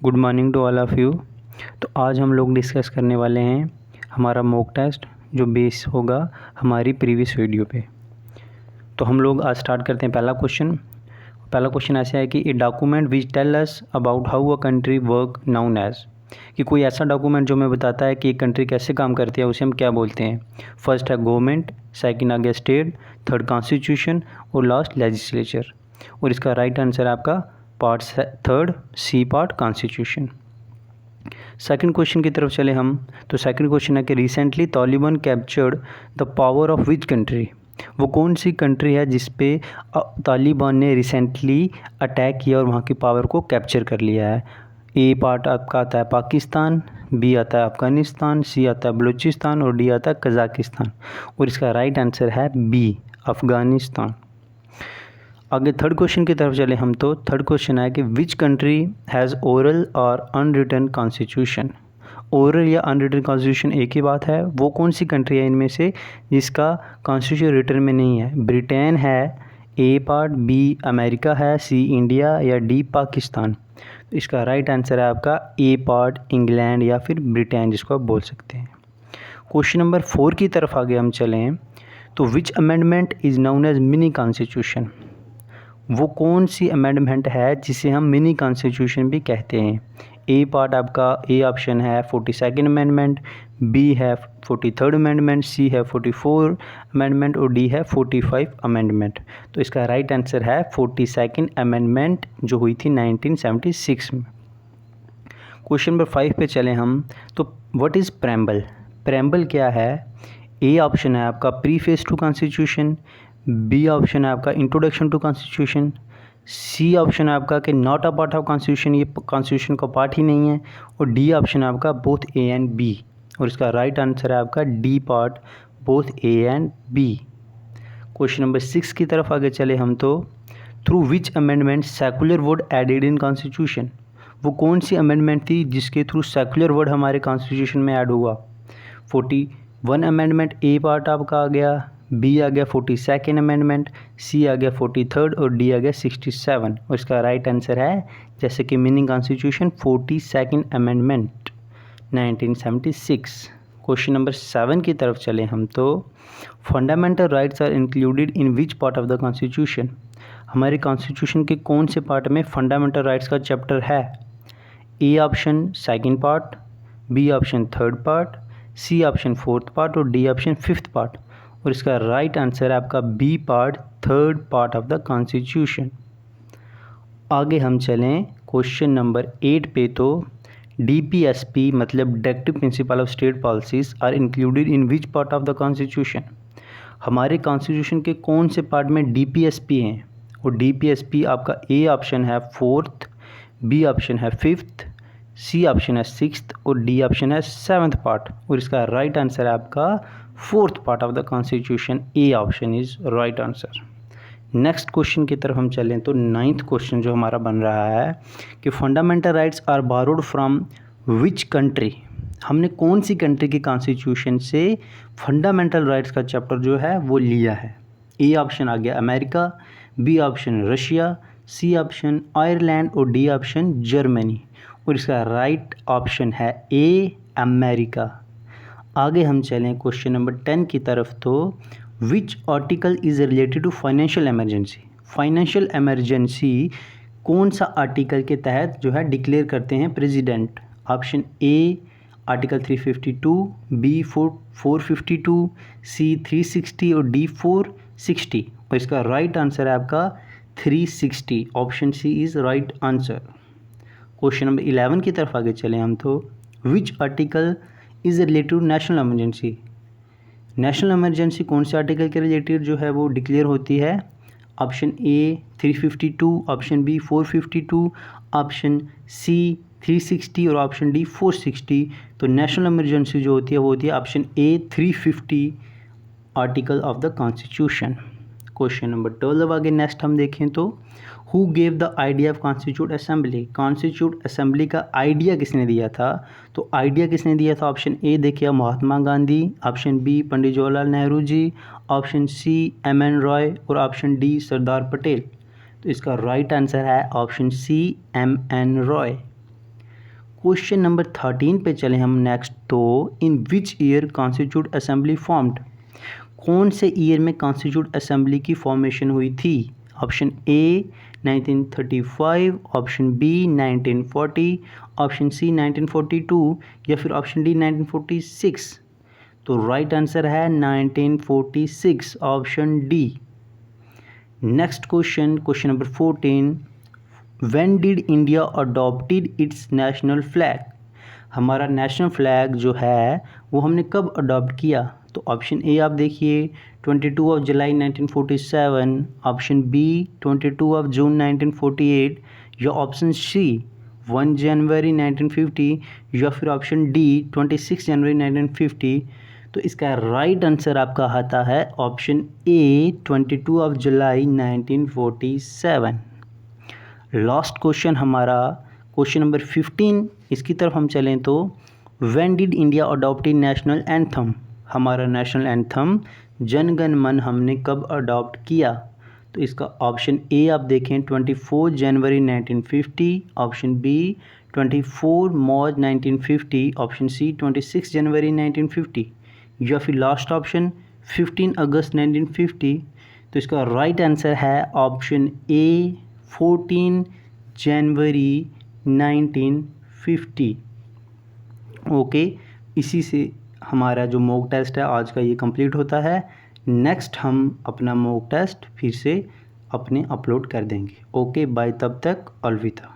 Good morning to all of you. तो आज हम लोग डिस्कस करने वाले हैं हमारा मॉक टेस्ट जो बेस होगा हमारी प्रीवियस वीडियो पे। तो हम लोग आज स्टार्ट करते हैं पहला क्वेश्चन ऐसा है कि a document which tell us about how a country work known as, कि कोई ऐसा डॉक्यूमेंट जो हमें बताता है कि एक कंट्री कैसे काम करती है उसे हम क्या बोलते हैं। फर्स्ट है गवर्नमेंट, सेकंड आ गया स्टेट, थर्ड कॉन्स्टिट्यूशन और लास्ट लेजिस्लेचर। और इसका राइट आंसर है आपका part third C part constitution. Second question की तरफ चले हम, तो सेकंड क्वेश्चन है कि recently Taliban captured the power of which country, वो कौन सी कंट्री है जिस पे तालिबान ने रिसेंटली अटैक किया और वहाँ की पावर को कैप्चर कर लिया है। ए पार्ट आपका आता है पाकिस्तान, बी आता है अफ़गानिस्तान, सी आता है बलूचिस्तान और डी आता है कज़ाकिस्तान। और इसका राइट आंसर है बी अफ़गानिस्तान। आगे थर्ड क्वेश्चन की तरफ चले हम, तो थर्ड क्वेश्चन है कि विच कंट्री हैज़ ओरल और अनरिटन कॉन्स्टिट्यूशन। ओरल या अनरिटन कॉन्स्टिट्यूशन एक ही बात है, वो कौन सी कंट्री है इनमें से जिसका कॉन्स्टिट्यूशन रिटन में नहीं है। ब्रिटेन है ए पार्ट, बी अमेरिका है, सी इंडिया या डी पाकिस्तान। तो इसका राइट आंसर है आपका ए पार्ट इंग्लैंड या फिर ब्रिटेन जिसको आप बोल सकते हैं। क्वेश्चन नंबर 4 की तरफ आगे हम चलें, तो which amendment is known as mini constitution, वो कौन सी अमेंडमेंट है जिसे हम मिनी कॉन्स्टिट्यूशन भी कहते हैं। ए पार्ट आपका ए ऑप्शन है 42nd अमेंडमेंट, बी है 43rd अमेंडमेंट, सी है 44 अमेंडमेंट और डी है 45 अमेंडमेंट। तो इसका राइट आंसर है 42nd अमेंडमेंट जो हुई थी 1976 में। क्वेश्चन नंबर 5 पे चलें हम, तो व्हाट इज़ प्रेम्बल, प्रेम्बल क्या है। ए ऑप्शन है आपका preface to constitution, B option है आपका introduction to constitution, C option है आपका कि not a part of constitution, ये कॉन्स्टिट्यूशन का पार्ट ही नहीं है, और डी ऑप्शन है आपका बोथ ए एंड बी। और इसका राइट आंसर है आपका D part both A and B. Question number 6 की तरफ आगे चले हम, तो through which amendment secular word added in constitution, वो कौन सी अमेंडमेंट थी जिसके थ्रू सेकुलर वर्ड हमारे कॉन्स्टिट्यूशन में ऐड हुआ। 41 अमेंडमेंट ए पार्ट आपका आ गया, बी आ गया 42nd अमेंडमेंट, सी आ गया 43rd और डी आ गया 67। और इसका राइट आंसर है जैसे कि mini constitution 42nd amendment 1976। Question number 7 की तरफ चले हम, तो fundamental rights are included in which part of the constitution, हमारे कॉन्स्टिट्यूशन के कौन से पार्ट में फंडामेंटल राइट्स का चैप्टर है। A option second part, B option third part, C option fourth part और डी ऑप्शन फिफ्थ पार्ट। और इसका राइट आंसर है आपका B part third part of the constitution. आगे हम चलें क्वेश्चन नंबर 8 पे, तो DPSP मतलब directive principle of state policies are included in which part of the constitution, हमारे कॉन्स्टिट्यूशन के कौन से पार्ट में DPSP हैं। और DPSP आपका ए ऑप्शन है फोर्थ, बी ऑप्शन है फिफ्थ, सी ऑप्शन है सिक्स्थ और डी ऑप्शन है सेवन्थ पार्ट। और इसका राइट आंसर है आपका fourth part of the constitution, A option is right answer. Next question की तरफ हम चलें, तो 9th क्वेश्चन जो हमारा बन रहा है कि fundamental rights are borrowed from which country, हमने कौन सी कंट्री की कॉन्स्टिट्यूशन से फंडामेंटल राइट्स का चैप्टर जो है वो लिया है। ए ऑप्शन आ गया America, B option Russia, C option Ireland और डी ऑप्शन जर्मनी। और इसका राइट ऑप्शन है ए अमेरिका। आगे हम चलें क्वेश्चन नंबर 10 की तरफ, तो which article is related to financial emergency, financial emergency कौन सा आर्टिकल के तहत जो है डिक्लेयर करते हैं president. Option A article 352, B 452, C 360 और डी 460। और इसका राइट आंसर है आपका 360, option C is right answer. Question number 11 की तरफ आगे चलें हम, तो which article is related to national emergency, national emergency कौन से आर्टिकल के रिलेटेड जो है वो डिक्लेयर होती है। Option A 352, option B 452, option C 360 और ऑप्शन डी 460। तो नेशनल इमरजेंसी जो होती है वो होती है option A 350 article of the constitution. Question number 12 आगे नेक्स्ट हम देखें, तो who gave the idea of constitute assembly, constitute assembly का आइडिया किसने दिया था। तो आइडिया किसने दिया था, ऑप्शन ए देखिए Mahatma Gandhi, option B Pandit Jawaharlal Nehru ji, option C MN Roy और ऑप्शन डी सरदार पटेल। तो इसका राइट आंसर है option C MN Roy. Question number 13 पे चले हम नेक्स्ट। तो in which year constituent assembly formed, कौन से ईयर में कॉन्स्टिट्यूट असेंबली की फॉर्मेशन हुई थी? Option A 1935, option B 1940, option C 1942 या फिर ऑप्शन डी 1946। तो राइट आंसर है 1946, option D. Next question, question number 14, when did India adopted it's national flag, हमारा नेशनल फ्लैग जो है वो हमने कब अडॉप्ट किया? तो ऑप्शन ए आप देखिए 22 जुलाई 1947, ऑप्शन बी 22 जून 1948 या ऑप्शन सी 1 जनवरी 1950 या फिर ऑप्शन डी 26 जनवरी 1950। तो इसका राइट आंसर आपका आता है ऑप्शन ए 22 जुलाई 1947। लास्ट क्वेश्चन हमारा क्वेश्चन नंबर 15, इसकी तरफ हम चलें तो when did India adopt national anthem, हमारा नेशनल एंथम जन गण मन हमने कब अडॉप्ट किया? तो इसका ऑप्शन ए आप देखें 24 जनवरी 1950, ऑप्शन बी 24 मार्च 1950, ऑप्शन सी 26 जनवरी 1950 या फिर लास्ट ऑप्शन 15 अगस्त 1950। तो इसका राइट आंसर है ऑप्शन ए 14 जनवरी 1950। ओके, इसी से हमारा जो मॉक टेस्ट है आज का ये कंप्लीट होता है। नेक्स्ट हम अपना मॉक टेस्ट फिर से अपने अपलोड कर देंगे। ओके बाय, तब तक अलविदा।